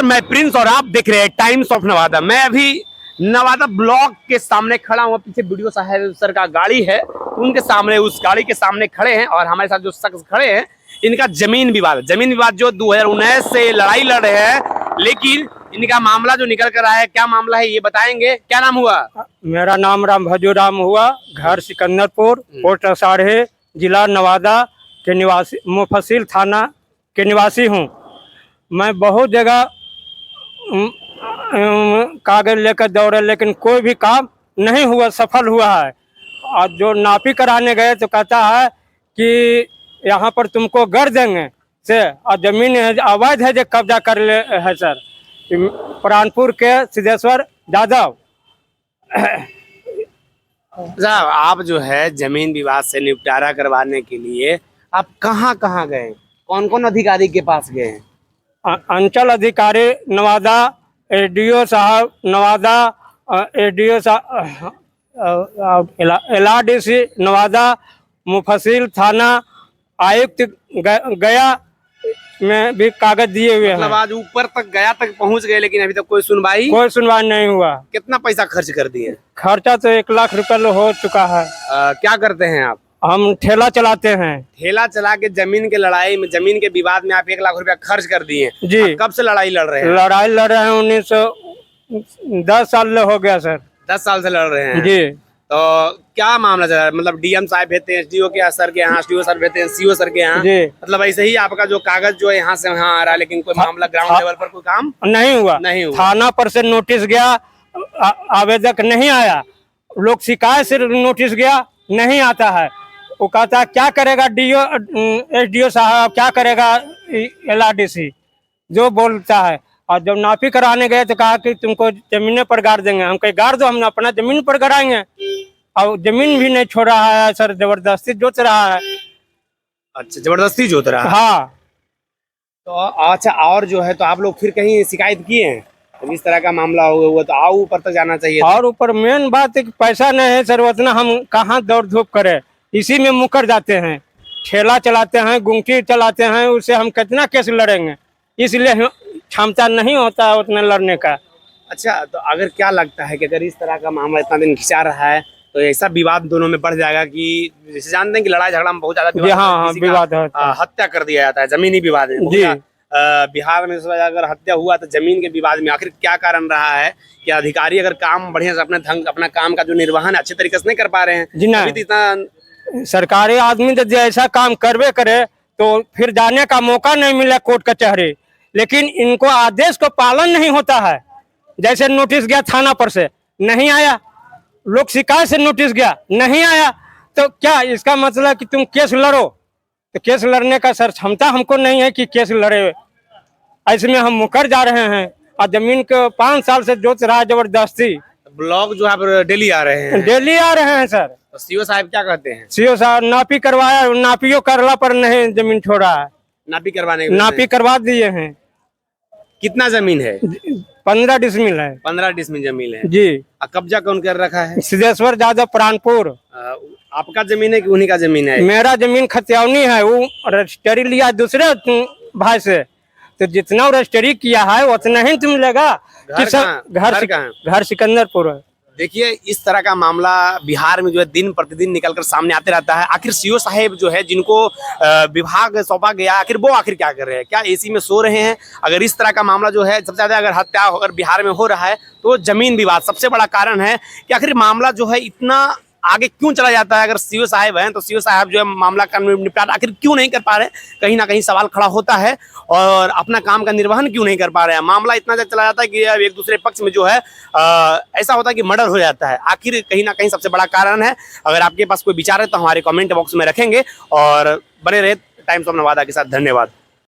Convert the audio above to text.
मैं प्रिंस और आप देख रहे हैं टाइम्स ऑफ नवादा। मैं अभी नवादा ब्लॉक के सामने खड़ा हूँ। पीछे वीडियो साहब सर का गाड़ी है, उनके सामने, उस गाड़ी के सामने खड़े हैं और हमारे साथ जो शख्स खड़े हैं इनका जमीन विवाद जो 2019 से लड़ाई लड़ रहे हैं, लेकिन इनका मामला जो निकल कर आया है, क्या मामला है ये बताएंगे। क्या नाम हुआ? मेरा नाम राम भजूराम हुआ, घर सिकंदरपुर, पोस्ट असाढ़े, जिला नवादा के निवासी, मुफस्सिल थाना के निवासी हूँ। मैं बहुत जगह कागज लेकर दौड़े, लेकिन कोई भी काम नहीं हुआ, सफल हुआ है। और जो नापी कराने गए तो कहता है कि यहाँ पर तुमको कर देंगे से, और जमीन अवैध है जो कब्जा कर ले है सर। प्राणपुर के सिद्धेश्वर यादव। साहब, आप जो है जमीन विवाद से निपटारा करवाने के लिए आप कहाँ कहाँ गए, कौन कौन अधिकारी के पास गए हैं? अंचल अधिकारी नवादा, एडीओ साहब नवादा, एडीओ साहब, LRDC नवादा, मुफस्सिल थाना, आयुक्त गया में भी कागज दिए हुए हैं। मतलब आज ऊपर तक गया तक पहुंच गए, लेकिन अभी तक कोई सुनवाई नहीं हुआ। कितना पैसा खर्च कर दिए? खर्चा तो 1 लाख रुपए हो चुका है। क्या करते हैं आप? हम ठेला चलाते हैं। ठेला चला के जमीन के लड़ाई में, जमीन के विवाद में आप 1 लाख रुपया खर्च कर दिए जी। कब से लड़ाई लड़ रहे हैं? लड़ाई लड़ रहे हैं 1910 साल हो गया सर। 10 साल से लड़ रहे हैं जी। तो क्या मामला चल रहा है? मतलब DM साहब भेजते हैं, SDO के सर के यहाँ, SDO सर भेजते हैं, CO सर के यहाँ जी। मतलब ऐसे ही आपका जो कागज जो है यहाँ से वहाँ आ रहा है, लेकिन कोई मामला ग्राउंड लेवल पर कोई काम नहीं हुआ। थाना पर से नोटिस गया, आवेदक नहीं आया। लोग शिकायत से नोटिस गया, नहीं आता है। वो कहता है क्या करेगा SDO साहब, क्या करेगा LRDC, जो बोलता है। और जब नापी कराने गए तो कहा कि तुमको जमीन पर गाड़ देंगे। हम कहे गाड़ दो, हम अपना जमीन पर गड़ाएंगे। और जमीन भी नहीं छोड़ रहा है सर, जबरदस्ती जोत रहा है। अच्छा, जबरदस्ती जोत रहा है। हाँ। तो अच्छा, और जो है तो आप लोग फिर कहीं शिकायत किए हैं? तो इस तरह का मामला हुआ तो आओ ऊपर तक जाना चाहिए। और ऊपर मेन बात है कि पैसा नहीं है सर, उतना हम कहाँ दौड़ धूप करें, इसी में मुकर जाते हैं। ठेला चलाते हैं, गुंगटी चलाते हैं, उससे हम कितना केस लड़ेंगे, इसलिए क्षमता नहीं होता है उतना लड़ने का। अच्छा, तो अगर क्या लगता है कि अगर इस तरह का मामला इतना दिन खिंचा रहा है तो ऐसा विवाद दोनों में बढ़ जाएगा कि जैसे जानते हैं कि लड़ाई झगड़ा में बहुत ज्यादा हाँ, विवाद हत्या कर दिया जाता है जमीनी विवाद में जी। बिहार में अगर हत्या हुआ तो जमीन के विवाद में आखिर क्या कारण रहा है कि अधिकारी अगर काम बढ़िया से अपना काम का जो निर्वहन अच्छे तरीके से नहीं कर पा रहे हैं जी ना। इतना सरकारी आदमी तो ऐसा काम करवे करे तो फिर जाने का मौका नहीं मिला कोर्ट कचहरी, लेकिन इनको आदेश को पालन नहीं होता है। जैसे नोटिस गया थाना पर से, नहीं आया। लोग शिकायत से नोटिस गया, नहीं आया। तो क्या इसका मतलब कि तुम केस लड़ो? तो केस लड़ने का सर क्षमता हमको नहीं है कि केस लड़े। ऐसे में हम मुकर जा रहे हैं और जमीन को 5 साल से जोत रहा है जबरदस्ती। ब्लॉक जो है डेली आ रहे हैं? डेली आ रहे हैं सर। तो CO साहब क्या कहते हैं? CO साहब नापी करवाया, नापियो करला पर नहीं जमीन छोड़ा है। नापी करवा दिए हैं। कितना जमीन है? 15 डिसमिल है। 15 डिसमिल जमीन है जी। कब्जा कौन कर रखा है? सिद्धेश्वर यादव, प्राणपुर। आपका जमीन है कि उन्हीं का जमीन है? मेरा जमीन खतियावनी है, वो रजिस्ट्री लिया दूसरे भाई से, तो जितना रजिस्ट्री किया है उतना ही तुम लेगा। घर सिकंदरपुर है। देखिए, इस तरह का मामला बिहार में जो है दिन प्रतिदिन निकलकर सामने आते रहता है। आखिर CO साहेब जो है जिनको विभाग सौंपा गया, आखिर क्या कर रहे हैं? क्या AC में सो रहे हैं? अगर इस तरह का मामला जो है सबसे ज्यादा अगर हत्या अगर बिहार में हो रहा है तो जमीन विवाद सबसे बड़ा कारण है कि आखिर मामला जो है इतना आगे क्यों चला जाता है। अगर CO साहब हैं तो CO साहब जो है मामला का निपटारा आखिर क्यों नहीं कर पा रहे? कहीं ना कहीं सवाल खड़ा होता है। और अपना काम का निर्वहन क्यों नहीं कर पा रहे हैं? मामला इतना ज्यादा चला जाता है कि अब एक दूसरे पक्ष में जो है ऐसा होता है कि मर्डर हो जाता है। आखिर कहीं ना कहीं सबसे बड़ा कारण है। अगर आपके पास कोई विचार है तो हमारे कमेंट बॉक्स में रखेंगे और बने रहे टाइम्स ऑफ नवादा के साथ। धन्यवाद।